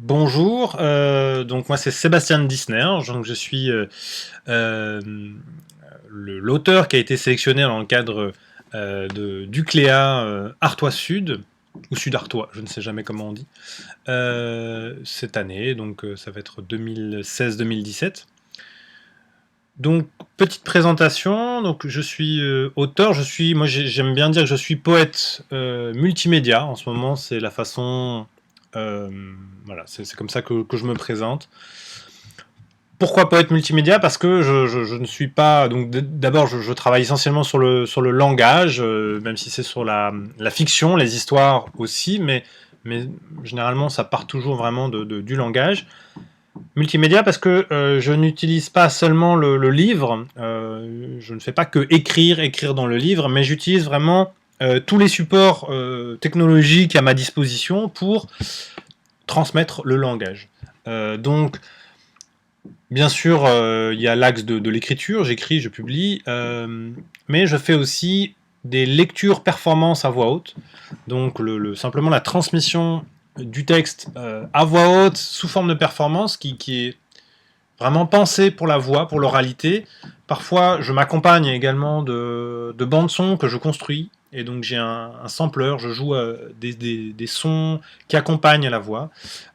Bonjour, donc moi c'est Sébastien Dissner, donc je suis euh, l'auteur qui a été sélectionné dans le cadre du CLEA Artois Sud, ou Sud Artois, je ne sais jamais comment on dit, cette année, donc ça va être 2016-2017. Donc petite présentation, donc je suis auteur, moi j'aime bien dire que je suis poète multimédia, en ce moment c'est la façon, euh, voilà, c'est comme ça que je me présente. Pourquoi poète multimédia? Parce que je ne suis pas. Donc d'abord, je travaille essentiellement sur le langage, même si c'est sur la fiction, les histoires aussi, mais généralement ça part toujours vraiment du langage. Multimédia parce que je n'utilise pas seulement le livre, je ne fais pas que écrire dans le livre, mais j'utilise vraiment tous les supports technologiques à ma disposition pour transmettre le langage. Donc bien sûr, il y a l'axe de l'écriture, j'écris, je publie, mais je fais aussi des lectures performances à voix haute, donc simplement la transmission du texte à voix haute sous forme de performance qui est vraiment pensée pour la voix, pour l'oralité. Parfois, je m'accompagne également de bandes son que je construis, et donc j'ai un sampler, je joue des sons qui accompagnent la voix.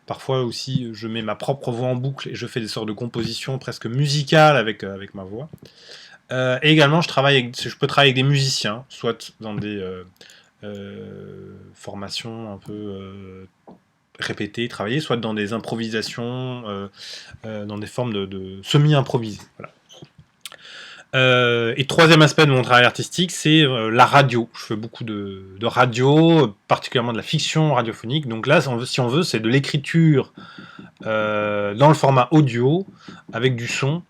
Parfois aussi, je mets ma propre voix en boucle et je fais des sortes de compositions presque musicales avec ma voix. Et également, je peux travailler avec des musiciens, soit dans des formations un peu répétées, travaillées, soit dans des improvisations, dans des formes de semi-improvisées. Voilà. Et troisième aspect de mon travail artistique, c'est la radio. Je fais beaucoup de radio, particulièrement de la fiction radiophonique. Donc là, si on veut, c'est de l'écriture dans le format audio avec du son.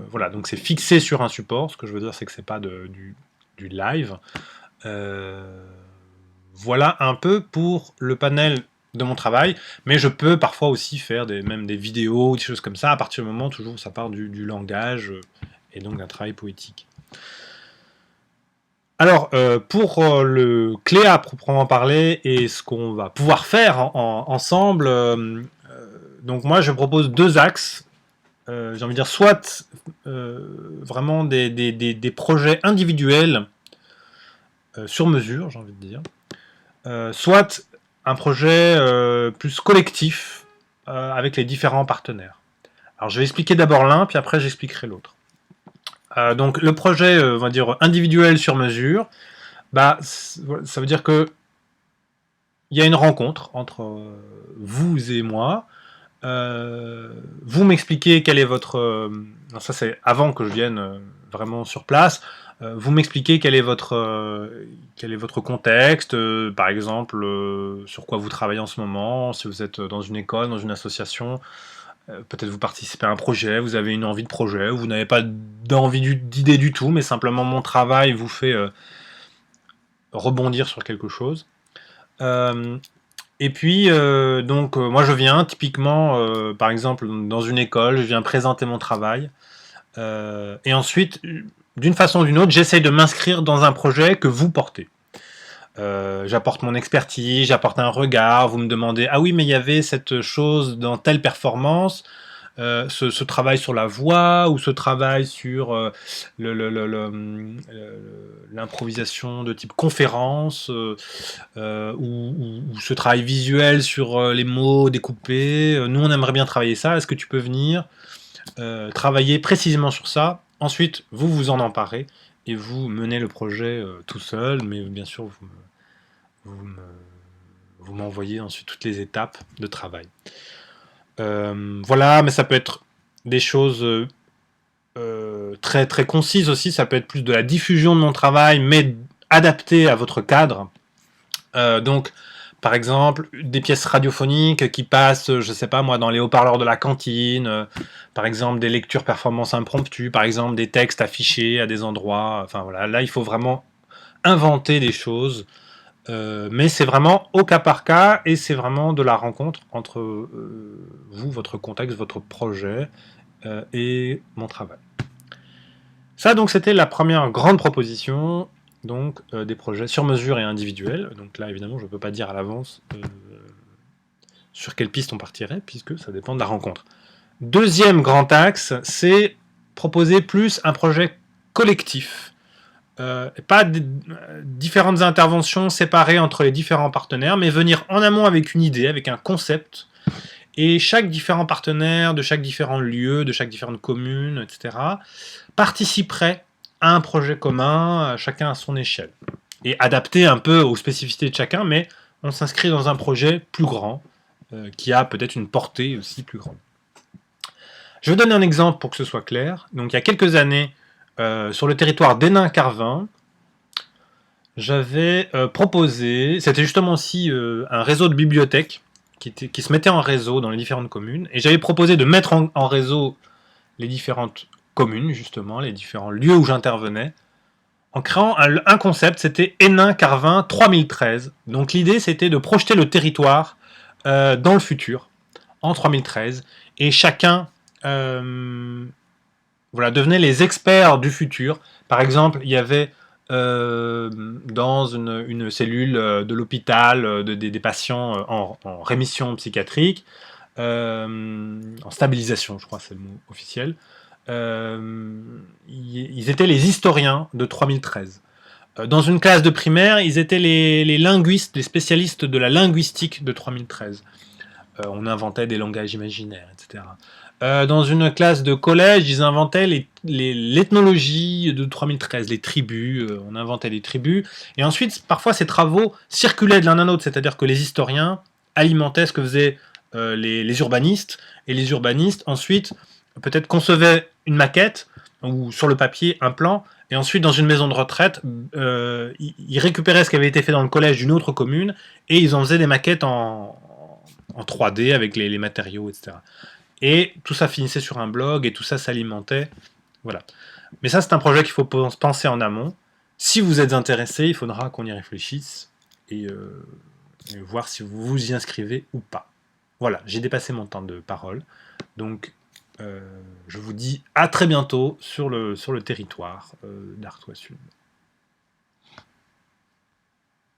Voilà, donc c'est fixé sur un support. Ce que je veux dire, c'est que c'est pas du live. Euh, voilà un peu pour le panel de mon travail, mais je peux parfois aussi faire même des vidéos, des choses comme ça, à partir du moment toujours où ça part du langage et donc d'un travail poétique. Alors, pour le Cléa proprement parler et ce qu'on va pouvoir faire ensemble, donc moi je propose deux axes. J'ai envie de dire soit vraiment des projets individuels sur mesure, j'ai envie de dire, soit un projet plus collectif avec les différents partenaires. Alors je vais expliquer d'abord l'un, puis après j'expliquerai l'autre. Donc le projet, on va dire individuel sur mesure, bah ça veut dire que il y a une rencontre entre vous et moi. Vous m'expliquez quel est votre. Ça c'est avant que je vienne vraiment sur place. Vous m'expliquez quel est votre contexte, par exemple, sur quoi vous travaillez en ce moment, si vous êtes dans une école, dans une association, peut-être vous participez à un projet, vous avez une envie de projet, ou vous n'avez pas d'idée du tout, mais simplement mon travail vous fait rebondir sur quelque chose. Euh, et puis, moi je viens typiquement, par exemple, dans une école, je viens présenter mon travail. Et ensuite, d'une façon ou d'une autre, j'essaye de m'inscrire dans un projet que vous portez. J'apporte mon expertise, j'apporte un regard, vous me demandez, ah oui, mais il y avait cette chose dans telle performance, ce travail sur la voix, ou ce travail sur l'improvisation de type conférence, ou ce travail visuel sur les mots découpés. Nous, on aimerait bien travailler ça. Est-ce que tu peux venir travailler précisément sur ça? Ensuite, vous vous en emparez et vous menez le projet tout seul, mais bien sûr, vous me- vous m'envoyez ensuite toutes les étapes de travail. Voilà, mais ça peut être des choses très très concises aussi. Ça peut être plus de la diffusion de mon travail, mais adapté à votre cadre. Donc, par exemple, des pièces radiophoniques qui passent, je sais pas moi, dans les haut-parleurs de la cantine, par exemple des lectures performances impromptues, par exemple des textes affichés à des endroits. Enfin voilà, là il faut vraiment inventer des choses, mais c'est vraiment au cas par cas et c'est vraiment de la rencontre entre vous, votre contexte, votre projet et mon travail. Ça, donc, c'était la première grande proposition, donc des projets sur mesure et individuels. Donc là, évidemment, je ne peux pas dire à l'avance sur quelle piste on partirait, puisque ça dépend de la rencontre. Deuxième grand axe, c'est proposer plus un projet collectif. Pas différentes interventions séparées entre les différents partenaires, mais venir en amont avec une idée, avec un concept, et chaque différent partenaire de chaque différent lieu, de chaque différente commune, etc., participerait à un projet commun, chacun à son échelle, et adapté un peu aux spécificités de chacun, mais on s'inscrit dans un projet plus grand, qui a peut-être une portée aussi plus grande. Je vais donner un exemple pour que ce soit clair. Donc il y a quelques années, sur le territoire d'Hénin-Carvin, j'avais proposé, c'était justement aussi un réseau de bibliothèques qui se mettait en réseau dans les différentes communes, et j'avais proposé de mettre en réseau les différentes communes, justement, les différents lieux où j'intervenais, en créant un concept, c'était Hénin-Carvin 3013. Donc l'idée, c'était de projeter le territoire dans le futur, en 3013, et chacun devenait les experts du futur. Par exemple, il y avait dans une cellule de l'hôpital des patients en rémission psychiatrique, en stabilisation, je crois c'est le mot officiel. Ils étaient les historiens de 3013. Dans une classe de primaire, ils étaient les linguistes, les spécialistes de la linguistique de 3013. On inventait des langages imaginaires, etc. Dans une classe de collège, ils inventaient l'ethnologie de 3013, les tribus, on inventait des tribus. Et ensuite, parfois, ces travaux circulaient de l'un à l'autre, c'est-à-dire que les historiens alimentaient ce que faisaient les urbanistes, et les urbanistes, ensuite, peut-être concevaient une maquette, ou sur le papier, un plan, et ensuite, dans une maison de retraite, ils récupéraient ce qui avait été fait dans le collège d'une autre commune, et ils en faisaient des maquettes en 3D avec les matériaux, etc. Et tout ça finissait sur un blog, et tout ça s'alimentait. Voilà. Mais ça, c'est un projet qu'il faut penser en amont. Si vous êtes intéressé, il faudra qu'on y réfléchisse, et voir si vous vous y inscrivez ou pas. Voilà, j'ai dépassé mon temps de parole. Donc, je vous dis à très bientôt sur le territoire d'Artois Sud.